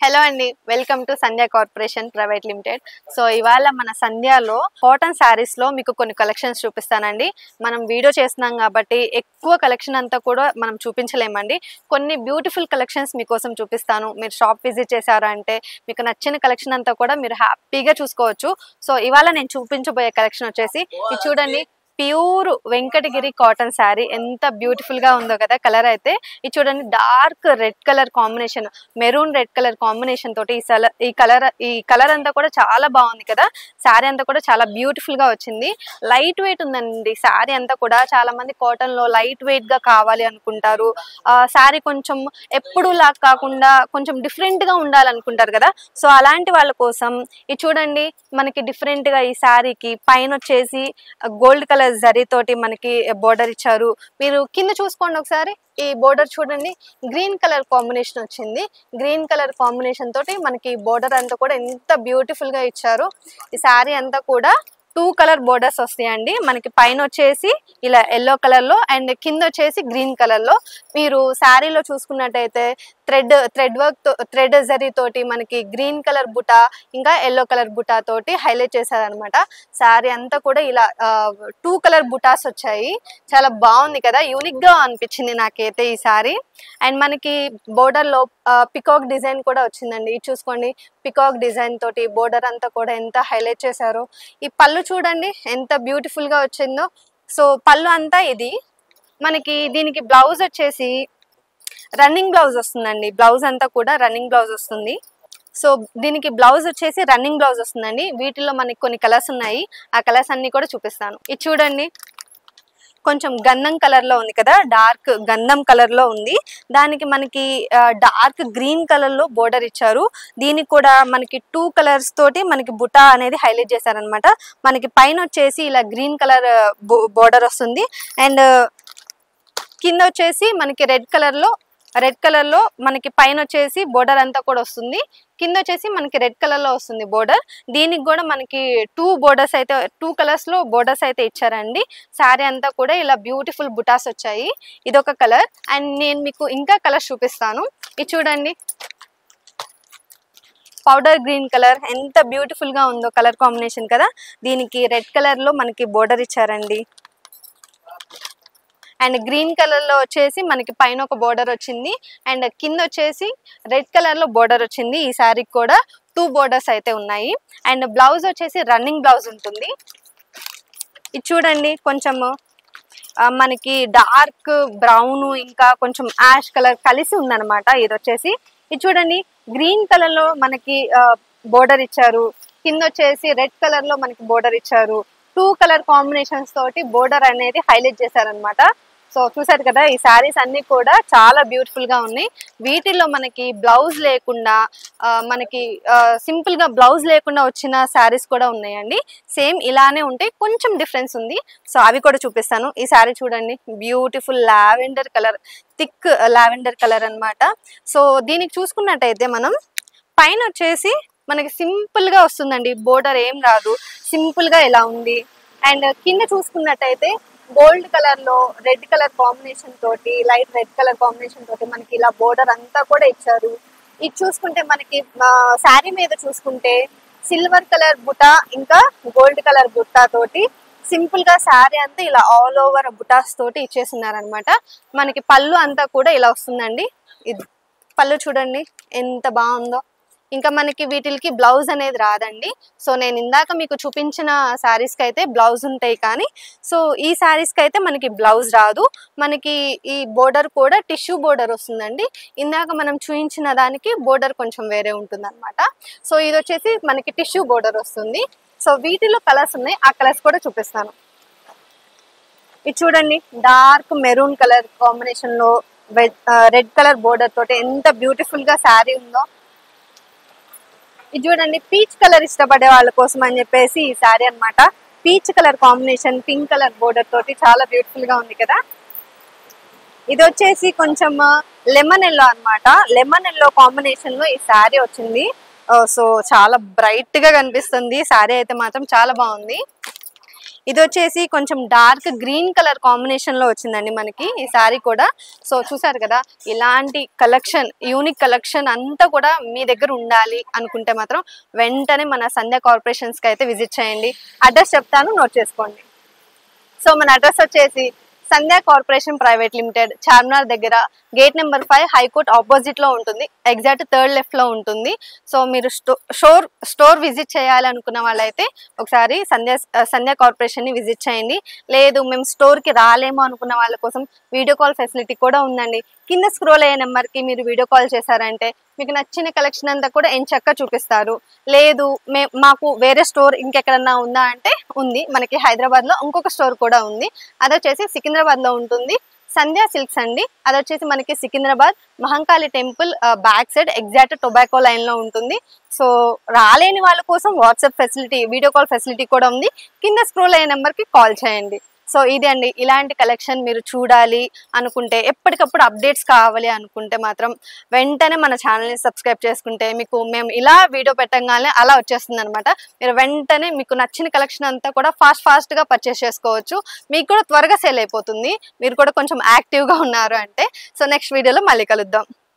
Hello అండి, welcome to Sandhya corporation private limited. So ఇవాళ మన సంధ్యలో కాటన్ శారీస్ లో మీకు కొన్ని కలెక్షన్స్ చూపిస్తానండి. మనం వీడియో చేస్తున్నాం కాబట్టి ఎక్కువ కలెక్షన్ అంతా కూడా మనం చూపించలేమండి. కొన్ని బ్యూటిఫుల్ కలెక్షన్స్ మీకోసం చూపిస్తాను. మీరు షాప్ విజిట్ చేశారంటే మీకు నచ్చిన కలెక్షన్ అంతా కూడా మీరు హ్యాపీగా చూసుకోవచ్చు. సో ఇవాళ నేను చూపించబోయే కలెక్షన్ వచ్చేసి ఇది చూడండి, ప్యూర్ వెంకటగిరి కాటన్ శారీ. ఎంత బ్యూటిఫుల్ గా ఉందో కదా కలర్ అయితే. ఇది చూడండి, dark red colour combination, maroon red colour combination తోటి ఈ కలర్ అంతా కూడా చాలా బాగుంది కదా. శారీ అంతా కూడా చాలా బ్యూటిఫుల్ గా వచ్చింది. లైట్ వెయిట్ ఉందండి శారీ అంతా కూడా. చాలా మంది కాటన్ లో లైట్ వెయిట్ గా కావాలి అనుకుంటారు. శారీ కొంచెం ఎప్పుడు లా కాకుండా కొంచెం డిఫరెంట్ గా ఉండాలనుకుంటారు కదా. సో అలాంటి వాళ్ళ కోసం ఇది చూడండి, మనకి డిఫరెంట్ గా ఈ శారీకి పైన వచ్చేసి గోల్డ్ కలర్ జరీ తోటి మనకి బోర్డర్ ఇచ్చారు. మీరు కింద చూసుకోండి ఒకసారి, ఈ బోర్డర్ చూడండి, గ్రీన్ కలర్ కాంబినేషన్ వచ్చింది. గ్రీన్ కలర్ కాంబినేషన్ తోటి మనకి బోర్డర్ అంతా కూడా ఎంత బ్యూటిఫుల్ గా ఇచ్చారు. ఈ శారీ అంతా కూడా 2 కలర్ బోర్డర్స్ వస్తాయండి. మనకి పైన వచ్చేసి ఇలా ఎల్లో కలర్ లో అండ్ కింద వచ్చేసి గ్రీన్ కలర్ లో. మీరు శారీలో చూసుకున్నట్టయితే థ్రెడ్ జరీ తోటి మనకి గ్రీన్ కలర్ బుటా ఇంకా ఎల్లో కలర్ బుటా తోటి హైలైట్ చేశారనమాట. శారీ అంతా కూడా ఇలా 2 కలర్ బుటాస్ వచ్చాయి. చాలా బాగుంది కదా, యూనిక్ గా అనిపించింది నాకైతే ఈ శారీ. అండ్ మనకి బోర్డర్ లో పికాక్ డిజైన్ కూడా వచ్చిందండి. ఇది చూసుకోండి, పికాక్ డిజైన్ తోటి బోర్డర్ అంతా కూడా ఎంత హైలైట్ చేశారో. ఈ పళ్ళు చూడండి ఎంత బ్యూటిఫుల్ గా వచ్చిందో. సో పళ్ళు అంతా ఇది మనకి. దీనికి బ్లౌజ్ వచ్చేసి రన్నింగ్ బ్లౌజ్ వస్తుందండి. బ్లౌజ్ అంతా కూడా రన్నింగ్ బ్లౌజ్ వస్తుంది. సో దీనికి బ్లౌజ్ వచ్చేసి రన్నింగ్ బ్లౌజ్ వస్తుందండి. వీటిలో మనకి కొన్ని కలర్స్ ఉన్నాయి, ఆ కలర్స్ అన్ని కూడా చూపిస్తాను. ఇది చూడండి, కొంచెం గంధం కలర్ లో ఉంది కదా, డార్క్ గంధం కలర్ లో ఉంది. దానికి మనకి డార్క్ గ్రీన్ కలర్ లో బోర్డర్ ఇచ్చారు. దీనికి కూడా మనకి 2 కలర్స్ తోటి మనకి బుటా అనేది హైలైట్ చేశారనమాట. మనకి పైన వచ్చేసి ఇలా గ్రీన్ కలర్ బోర్డర్ వస్తుంది అండ్ కింద వచ్చేసి మనకి రెడ్ కలర్ లో మనకి పైన వచ్చేసి బోర్డర్ అంతా కూడా వస్తుంది. కింద వచ్చేసి మనకి రెడ్ కలర్ లో వస్తుంది బోర్డర్. దీనికి కూడా మనకి 2 కలర్స్ లో బోర్డర్స్ అయితే ఇచ్చారండి. శారీ అంతా కూడా ఇలా బ్యూటిఫుల్ బుటాస్ వచ్చాయి. ఇదొక కలర్ అండ్ నేను మీకు ఇంకా కలర్ చూపిస్తాను. ఇది చూడండి, పౌడర్ గ్రీన్ కలర్ ఎంత బ్యూటిఫుల్ గా ఉందో కలర్ కాంబినేషన్ కదా. దీనికి రెడ్ కలర్ లో మనకి బోర్డర్ ఇచ్చారండి. అండ్ గ్రీన్ కలర్ లో వచ్చేసి మనకి పైన ఒక బోర్డర్ వచ్చింది అండ్ కింద వచ్చేసి రెడ్ కలర్ లో బోర్డర్ వచ్చింది. ఈ శారీకి కూడా 2 బోర్డర్స్ అయితే ఉన్నాయి అండ్ బ్లౌజ్ వచ్చేసి రన్నింగ్ బ్లౌజ్ ఉంటుంది. ఇది చూడండి, కొంచెం మనకి డార్క్ బ్రౌన్ ఇంకా కొంచెం యాష్ కలర్ కలిసి ఉందన్నమాట. ఇది వచ్చేసి ఇది చూడండి, గ్రీన్ కలర్ లో మనకి బోర్డర్ ఇచ్చారు. కింద వచ్చేసి రెడ్ కలర్ లో మనకి బోర్డర్ ఇచ్చారు. 2 కలర్ కాంబినేషన్స్ తోటి బోర్డర్ అనేది హైలైట్ చేశారనమాట. సో చూసారు కదా, ఈ శారీస్ అన్ని కూడా చాలా బ్యూటిఫుల్ గా ఉన్నాయి. వీటిల్లో మనకి బ్లౌజ్ లేకుండా మనకి సింపుల్ గా బ్లౌజ్ లేకుండా వచ్చిన శారీస్ కూడా ఉన్నాయండి. సేమ్ ఇలానే ఉంటాయి, కొంచెం డిఫరెన్స్ ఉంది. సో అవి కూడా చూపిస్తాను. ఈ శారీ చూడండి, beautiful lavender colour, thick lavender colour అన్నమాట. సో దీనికి చూసుకున్నట్టయితే మనం పైన వచ్చేసి మనకి సింపుల్ గా వస్తుందండి, బోర్డర్ ఏం రాదు, సింపుల్ గా ఇలా ఉంది. అండ్ కింద చూసుకున్నట్టయితే గోల్డ్ కలర్ లో రెడ్ కలర్ కాంబినేషన్ తోటి, లైట్ రెడ్ కలర్ కాంబినేషన్ తోటి మనకి ఇలా బోర్డర్ అంతా కూడా ఇచ్చారు. ఇది చూసుకుంటే మనకి శారీ మీద చూసుకుంటే సిల్వర్ కలర్ బుటా ఇంకా గోల్డ్ కలర్ బుట్టా తోటి సింపుల్ గా శారీ అంతా ఇలా ఆల్ ఓవర్ బుటాస్ తోటి ఇచ్చేస్తున్నారనమాట. మనకి పళ్ళు అంతా కూడా ఇలా వస్తుందండి. ఇది పళ్ళు చూడండి ఎంత బాగుందో. ఇంకా మనకి వీటికి బ్లౌజ్ అనేది రాదండి. సో నేను ఇందాక మీకు చూపించిన శారీస్ కి అయితే బ్లౌజ్ ఉంటాయి, కానీ సో ఈ శారీస్ కి అయితే మనకి బ్లౌజ్ రాదు. మనకి ఈ బోర్డర్ కూడా టిష్యూ బోర్డర్ వస్తుందండి. ఇందాక మనం చూపించిన దానికి బోర్డర్ కొంచెం వేరే ఉంటుంది అనమాట. సో ఇది వచ్చేసి మనకి టిష్యూ బోర్డర్ వస్తుంది. సో వీటిలో కలర్స్ ఉన్నాయి, ఆ కలర్స్ కూడా చూపిస్తాను. ఇది చూడండి, డార్క్ మెరూన్ కలర్ కాంబినేషన్ లో రెడ్ కలర్ బోర్డర్ తోటి ఎంత బ్యూటిఫుల్ గా శారీ ఉందో. ఇది చూడండి, పీచ్ కలర్ ఇష్టపడే వాళ్ళ కోసం అని చెప్పేసి ఈ శారీ అనమాట. Peach colour combination pink colour border తోటి చాలా బ్యూటిఫుల్ గా ఉంది కదా. ఇది వచ్చేసి కొంచెం లెమన్ ఎల్లో అనమాట. లెమన్ ఎల్లో కాంబినేషన్ లో ఈ శారీ వచ్చింది. సో చాలా బ్రైట్ గా కనిపిస్తుంది శారీ అయితే మాత్రం చాలా బాగుంది. ఇది వచ్చేసి కొంచెం డార్క్ గ్రీన్ కలర్ కాంబినేషన్ లో వచ్చిందండి మనకి ఈ సారీ కూడా. సో చూసారు కదా, ఇలాంటి కలెక్షన్, యూనిక్ కలెక్షన్ అంతా కూడా మీ దగ్గర ఉండాలి అనుకుంటే మాత్రం వెంటనే మన సంధ్య కార్పొరేషన్స్ కి అయితే విజిట్ చేయండి. అడ్రస్ చెప్తాను, నోట్ చేసుకోండి. సో మన అడ్రస్ వచ్చేసి సంధ్య కార్పొరేషన్ ప్రైవేట్ లిమిటెడ్, చార్మినార్ దగ్గర, గేట్ నెంబర్ 5, హైకోర్ట్ ఆపోజిట్ లో ఉంటుంది. ఎగ్జాక్ట్ థర్డ్ లెఫ్ట్ లో ఉంటుంది. సో మీరు స్టోర్ విజిట్ చేయాలి అనుకున్న వాళ్ళైతే ఒకసారి సంధ్య కార్పొరేషన్ ని విజిట్ చేయండి. లేదు మేము స్టోర్ కి రాలేమో అనుకున్న వాళ్ళ కోసం వీడియో కాల్ ఫెసిలిటీ కూడా ఉందండి. కింద స్క్రోల్ అయ్యే నెంబర్ కి మీరు వీడియో కాల్ చేశారంటే మీకు నచ్చిన కలెక్షన్ అంతా కూడా ఎంచక్కా చూపిస్తారు. లేదు మాకు వేరే స్టోర్ ఇంకెక్కడన్నా ఉందా అంటే ఉంది. మనకి హైదరాబాద్ లో ఇంకొక స్టోర్ కూడా ఉంది. అది వచ్చేసి సికింద్రాబాద్ లో ఉంటుంది, సంధ్య సిల్క్స్ అండి. అది వచ్చేసి మనకి Secunderabad Mahankali temple back side exact tobacco line లో ఉంటుంది. సో రాలేని వాళ్ళ కోసం WhatsApp facility, video call facility కూడా ఉంది. కింద స్క్రోల్ అయ్యే నెంబర్ కి కాల్ చేయండి. సో ఇది అండి, ఇలాంటి కలెక్షన్ మీరు చూడాలి అనుకుంటే, ఎప్పటికప్పుడు అప్డేట్స్ కావాలి అనుకుంటే మాత్రం వెంటనే మన ఛానల్ని సబ్స్క్రైబ్ చేసుకుంటే మీకు మేము ఇలా వీడియో పెట్టగానే అలా వచ్చేస్తుంది అనమాట. మీరు వెంటనే మీకు నచ్చిన కలెక్షన్ అంతా కూడా ఫాస్ట్గా పర్చేస్ చేసుకోవచ్చు. మీకు కూడా త్వరగా సేల్ అయిపోతుంది, మీరు కూడా కొంచెం యాక్టివ్గా ఉన్నారు అంటే. సో నెక్స్ట్ వీడియోలో మళ్ళీ కలుద్దాం.